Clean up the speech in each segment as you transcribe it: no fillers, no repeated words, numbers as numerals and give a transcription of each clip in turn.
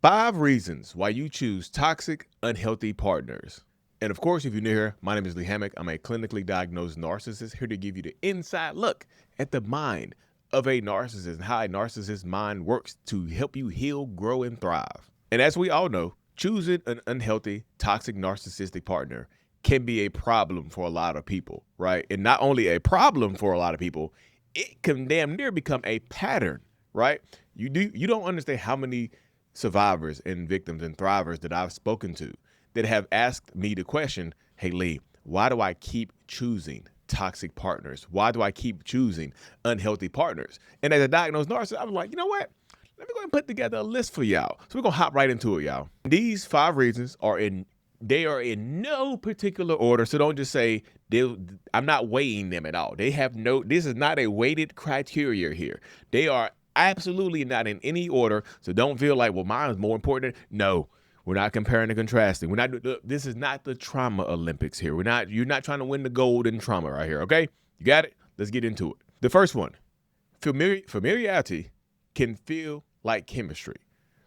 5 reasons why you choose toxic, unhealthy partners. And of course, if you're new here, my name is Lee Hammock. I'm a clinically diagnosed narcissist here to give you the inside look at the mind of a narcissist and how a narcissist's mind works to help you heal, grow, and thrive. And as we all know, choosing an unhealthy, toxic, narcissistic partner can be a problem for a lot of people, right? And not only a problem for a lot of people, it can damn near become a pattern, right? You don't understand how many survivors and victims and thrivers that I've spoken to that have asked me the question, hey Lee, why do I keep choosing toxic partners? Why do I keep choosing unhealthy partners? And as a diagnosed narcissist, I was like, you know what? Let me go ahead and put together a list for y'all. So we're gonna hop right into it, y'all. These 5 reasons are in no particular order. So don't just say I'm not weighing them at all. This is not a weighted criteria here. They are absolutely not in any order. So don't feel like, well, mine is more important. No, we're not comparing and contrasting. This is not the trauma Olympics here. You're not trying to win the gold in trauma right here. Okay. You got it? Let's get into it. The first one, familiarity can feel like chemistry,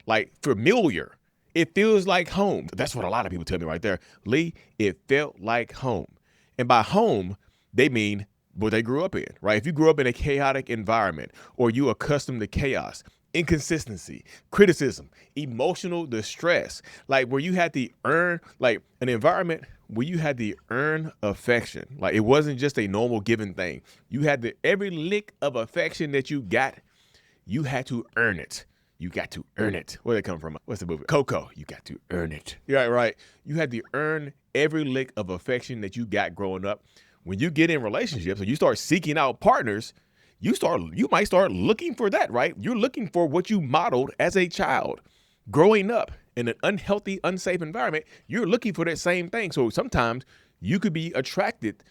like familiar. It feels like home. That's what a lot of people tell me right there. Lee, it felt like home. And by home, they mean what they grew up in, right? If you grew up in a chaotic environment or you accustomed to chaos, inconsistency, criticism, emotional distress, like where you had to earn, like an environment where you had to earn affection. Like it wasn't just a normal given thing. You had every lick of affection that you got, you had to earn it. You got to earn it. Where did it come from? What's the movie? Coco. You got to earn it. Yeah, right. You had to earn every lick of affection that you got growing up. When you get in relationships and you start seeking out partners, you might start looking for that, right? You're looking for what you modeled as a child. Growing up in an unhealthy, unsafe environment, you're looking for that same thing. So sometimes you could be attracted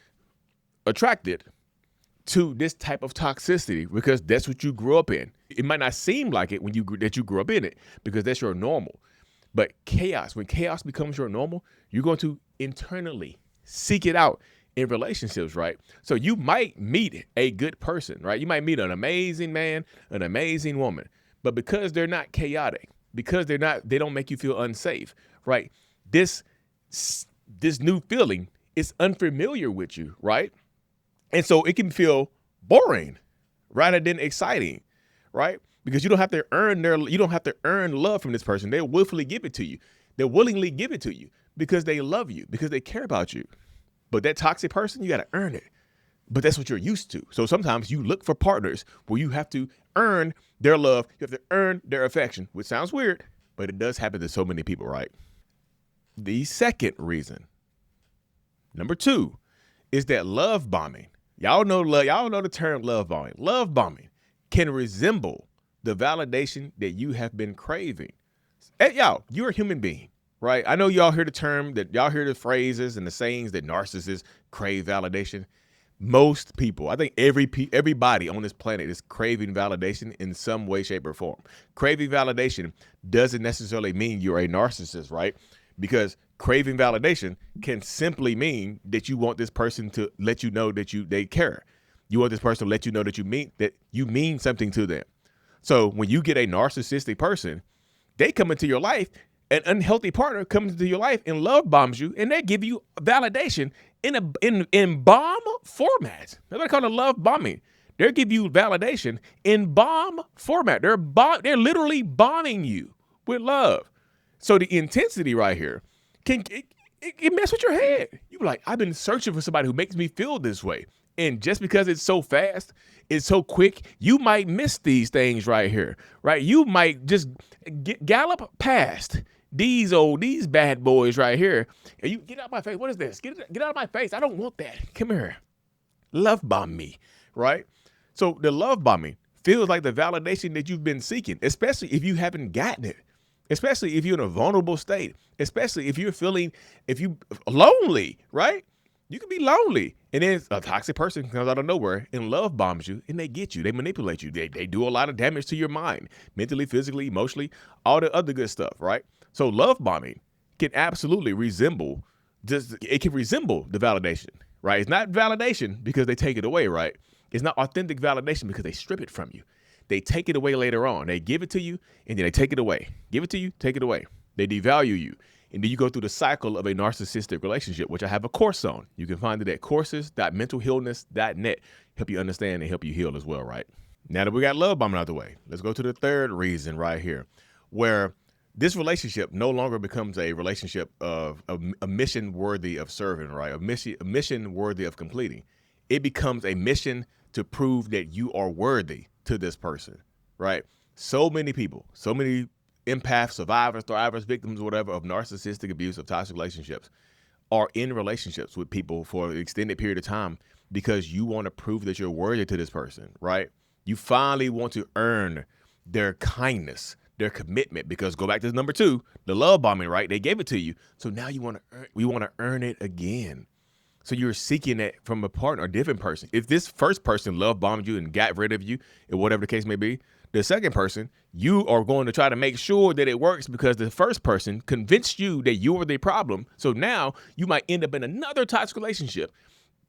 to this type of toxicity because that's what you grew up in. It might not seem like it that you grew up in it because that's your normal. But when chaos becomes your normal, you're going to internally seek it out in relationships, right? So you might meet a good person, right? You might meet an amazing man, an amazing woman, but because they're not chaotic, because they don't make you feel unsafe, right? This new feeling is unfamiliar with you, right? And so it can feel boring rather than exciting, right? Because you don't have to earn love from this person. They'll willfully give it to you. They'll willingly give it to you because they love you, because they care about you. But that toxic person, you got to earn it. But that's what you're used to. So sometimes you look for partners where you have to earn their love. You have to earn their affection, which sounds weird, but it does happen to so many people, right? The second reason, number 2, is that love bombing. Y'all know the term love bombing. Love bombing can resemble the validation that you have been craving. Hey, y'all, you're a human being. Right? I know y'all hear the phrases and the sayings that narcissists crave validation. Most people, I think everybody on this planet is craving validation in some way, shape, or form. Craving validation doesn't necessarily mean you're a narcissist, right? Because craving validation can simply mean that you want this person to let you know that they care. You want this person to let you know that you mean something to them. So when you get a narcissistic person, they come into your life. An unhealthy partner comes into your life and love bombs you, and they give you validation in bomb format. They're not called love bombing. They give you validation in bomb format. They're literally bombing you with love. So the intensity right here can mess with your head. You're like, I've been searching for somebody who makes me feel this way. And just because it's so fast, it's so quick, you might miss these things right here, right? You might just gallop past these bad boys right here. And you get out of my face. What is this? Get out of my face. I don't want that. Come here. Love bomb me, right? So the love bombing feels like the validation that you've been seeking, especially if you haven't gotten it, especially if you're in a vulnerable state, especially if you're lonely, right? You can be lonely. And then a toxic person comes out of nowhere and love bombs you, and they get you. They manipulate you. They do a lot of damage to your mind, mentally, physically, emotionally, all the other good stuff, right? So love bombing can absolutely resemble the validation, right? It's not validation because they take it away, right? It's not authentic validation because they strip it from you. they take it away later on. They give it to you and then they take it away. Give it to you, take it away. They devalue you. And then you go through the cycle of a narcissistic relationship, which I have a course on. You can find it at courses.mentalhealness.net. Help you understand and help you heal as well, right? Now that we got love bombing out the way, let's go to the third reason right here, where this relationship no longer becomes a relationship of a mission worthy of serving, right? A mission worthy of completing. It becomes a mission to prove that you are worthy to this person, right? So many people, so many empaths, survivors, thrivers, victims, whatever, of narcissistic abuse, of toxic relationships, are in relationships with people for an extended period of time because you want to prove that you're worthy to this person, right? You finally want to earn their kindness, their commitment, because go back to number 2, the love bombing, right? They gave it to you. So now we want to earn it again. So you're seeking it from a partner, a different person. If this first person love bombed you and got rid of you, and whatever the case may be, the second person, you are going to try to make sure that it works because the first person convinced you that you were the problem. So now you might end up in another toxic relationship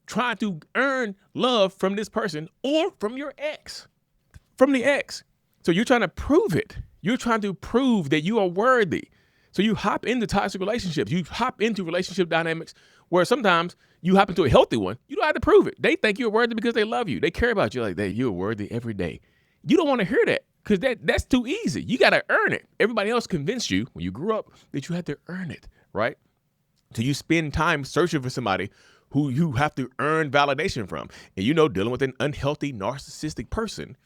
trying to earn love from this person or from your ex, from the ex. So you're trying to prove it. You're trying to prove that you are worthy. So you hop into toxic relationships. You hop into relationship dynamics where sometimes you hop into a healthy one. You don't have to prove it. They think you're worthy because they love you. They care about you like that. You're worthy every day. You don't want to hear that because that's too easy. You got to earn it. Everybody else convinced you when you grew up that you had to earn it, right? So you spend time searching for somebody who you have to earn validation from. And dealing with an unhealthy narcissistic person,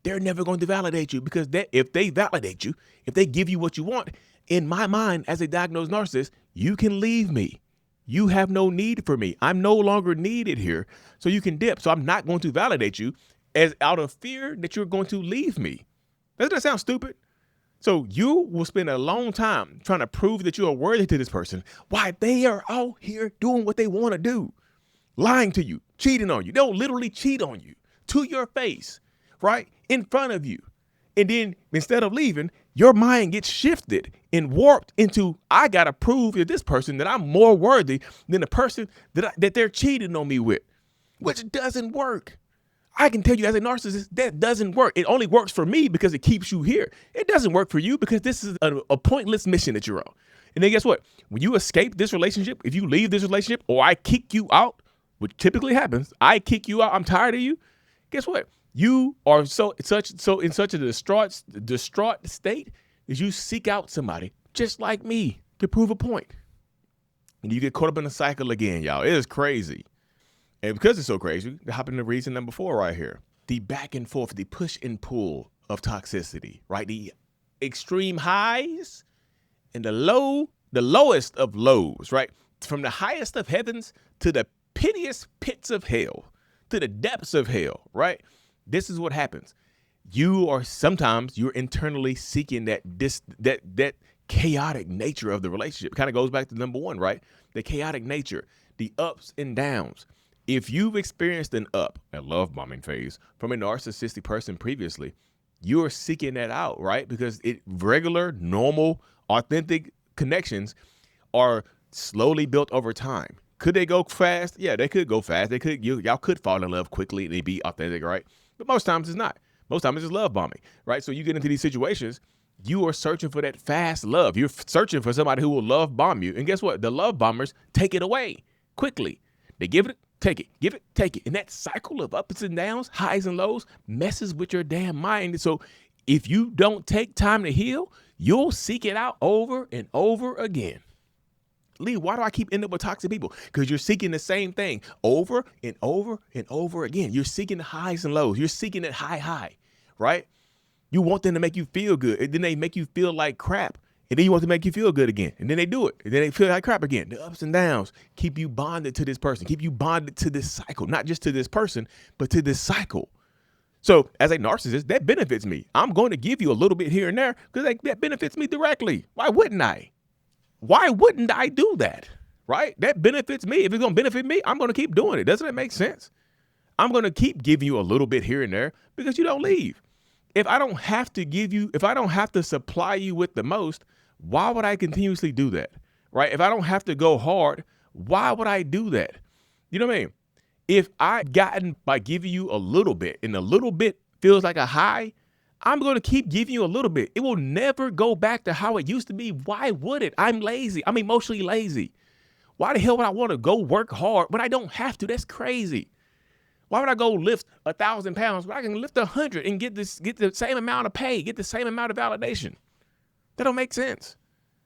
they're never going to validate you because if they validate you, if they give you what you want, in my mind, as a diagnosed narcissist, you can leave me. You have no need for me. I'm no longer needed here. So you can dip. So I'm not going to validate you as out of fear that you're going to leave me. Doesn't that sound stupid? So you will spend a long time trying to prove that you are worthy to this person while they are out here doing what they want to do, lying to you, cheating on you. They'll literally cheat on you to your face, right? In front of you. And then instead of leaving, your mind gets shifted and warped into, I got to prove to this person that I'm more worthy than the person that they're cheating on me with, which doesn't work. I can tell you as a narcissist, that doesn't work. It only works for me because it keeps you here. It doesn't work for you because this is a pointless mission that you're on. And then guess what? When you escape this relationship, if you leave this relationship or I kick you out, which typically happens, I kick you out, I'm tired of you. Guess what? You are in such a distraught state that you seek out somebody just like me to prove a point. And you get caught up in the cycle again, y'all. It is crazy. And because it's so crazy, they hop into reason number 4 right here. The back and forth, the push and pull of toxicity, right? The extreme highs and the lowest of lows, right? From the highest of heavens to the piteous pits of hell, to the depths of hell, right? This is what happens. You're internally seeking that chaotic nature of the relationship. It kind of goes back to number 1, right? The chaotic nature, the ups and downs. If you've experienced a love bombing phase from a narcissistic person previously, you're seeking that out, right? Because regular, normal, authentic connections are slowly built over time. Could they go fast? Yeah, they could go fast. Y'all could fall in love quickly and be authentic, right? But most times it's not. Most times it's just love bombing, right? So you get into these situations, you are searching for that fast love. You're searching for somebody who will love bomb you. And guess what? The love bombers take it away quickly. They give it, take it, give it, take it. And that cycle of ups and downs, highs and lows, messes with your damn mind. So if you don't take time to heal, you'll seek it out over and over again. Lee, why do I keep ending up with toxic people? Because you're seeking the same thing over and over and over again. You're seeking the highs and lows. You're seeking that high, right? You want them to make you feel good. And then they make you feel like crap. And then you want to make you feel good again. And then they do it. And then they feel like crap again. The ups and downs keep you bonded to this person, keep you bonded to this cycle, not just to this person, but to this cycle. So as a narcissist, that benefits me. I'm going to give you a little bit here and there because that benefits me directly. Why wouldn't I? Why wouldn't I do that? Right? That benefits me. If it's going to benefit me, I'm going to keep doing it. Doesn't that make sense? I'm going to keep giving you a little bit here and there because you don't leave. If I don't have to supply you with the most, why would I continuously do that? Right? If I don't have to go hard, why would I do that? You know what I mean? If I gotten by giving you a little bit and a little bit feels like a high, I'm going to keep giving you a little bit. It will never go back to how it used to be. Why would it? I'm lazy. I'm emotionally lazy. Why the hell would I want to go work hard when I don't have to? That's crazy. Why would I go lift 1,000 pounds when I can lift 100 and get the same amount of pay, get the same amount of validation? That don't make sense,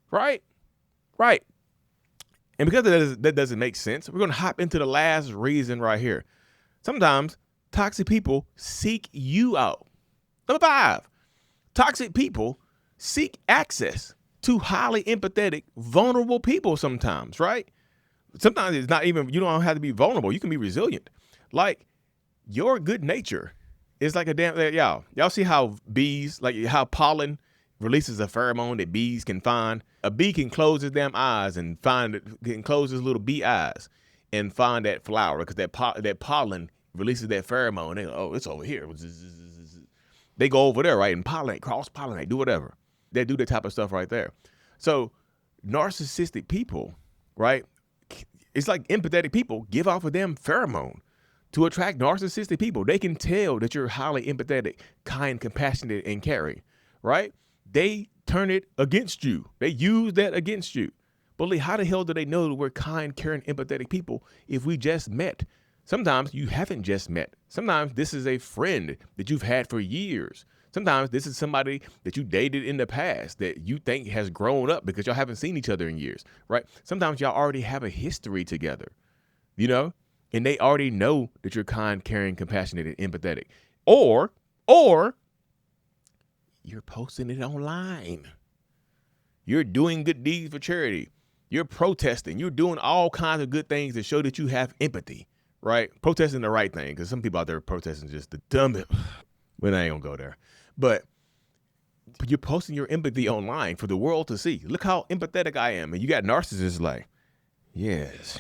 right? Right. And because that doesn't make sense, we're going to hop into the last reason right here. Sometimes toxic people seek you out. Number 5, toxic people seek access to highly empathetic, vulnerable people sometimes, right? Sometimes it's not even, you don't have to be vulnerable. You can be resilient. Like your good nature is like a damn, y'all see how bees, like how pollen releases a pheromone that bees can find. A bee can close his damn eyes and can close his little bee eyes and find that flower because that pollen releases that pheromone. They go, oh, it's over here. They go over there, right, and pollinate, cross-pollinate, do whatever. They do that type of stuff right there. So narcissistic people, right, it's like empathetic people give off a damn pheromone to attract narcissistic people. They can tell that you're highly empathetic, kind, compassionate, and caring, right? They turn it against you. They use that against you. But Lee, how the hell do they know that we're kind, caring, empathetic people if we just met? Sometimes you haven't just met. Sometimes this is a friend that you've had for years. Sometimes this is somebody that you dated in the past that you think has grown up because y'all haven't seen each other in years, right? Sometimes y'all already have a history together, you know, and they already know that you're kind, caring, compassionate, and empathetic. Or you're posting it online. You're doing good deeds for charity. You're protesting. You're doing all kinds of good things to show that you have empathy, right? Protesting the right thing, because some people out there protesting just the dumbest. Well, I ain't gonna go there. But you're posting your empathy online for the world to see. Look how empathetic I am. And you got narcissists like, yes,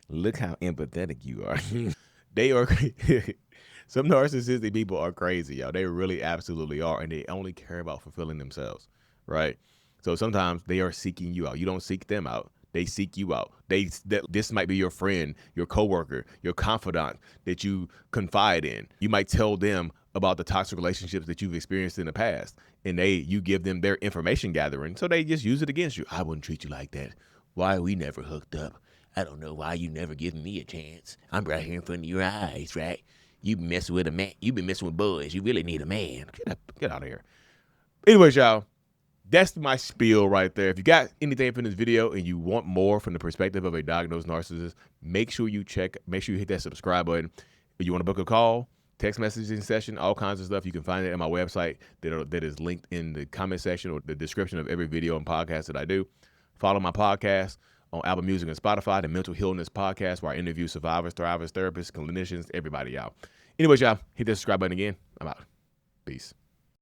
look how empathetic you are. They are, some narcissistic people are crazy, y'all. They really absolutely are. And they only care about fulfilling themselves, right? So sometimes they are seeking you out. You don't seek them out. They seek you out. This might be your friend, your coworker, your confidant that you confide in. You might tell them about the toxic relationships that you've experienced in the past, and you give them their information gathering, so they just use it against you. I wouldn't treat you like that. Why we never hooked up? I don't know why you never given me a chance. I'm right here in front of your eyes, right? You been messing with a man. You been messing with boys. You really need a man. Get out of here. Anyways, y'all, that's my spiel right there. If you got anything from this video and you want more from the perspective of a diagnosed narcissist, make sure you hit that subscribe button. If you want to book a call, text messaging session, all kinds of stuff, you can find it at my website that is linked in the comment section or the description of every video and podcast that I do. Follow my podcast on Apple Music and Spotify, the Mental Illness Podcast, where I interview survivors, thrivers, therapists, clinicians, everybody, y'all. Anyways, y'all, hit that subscribe button again. I'm out. Peace.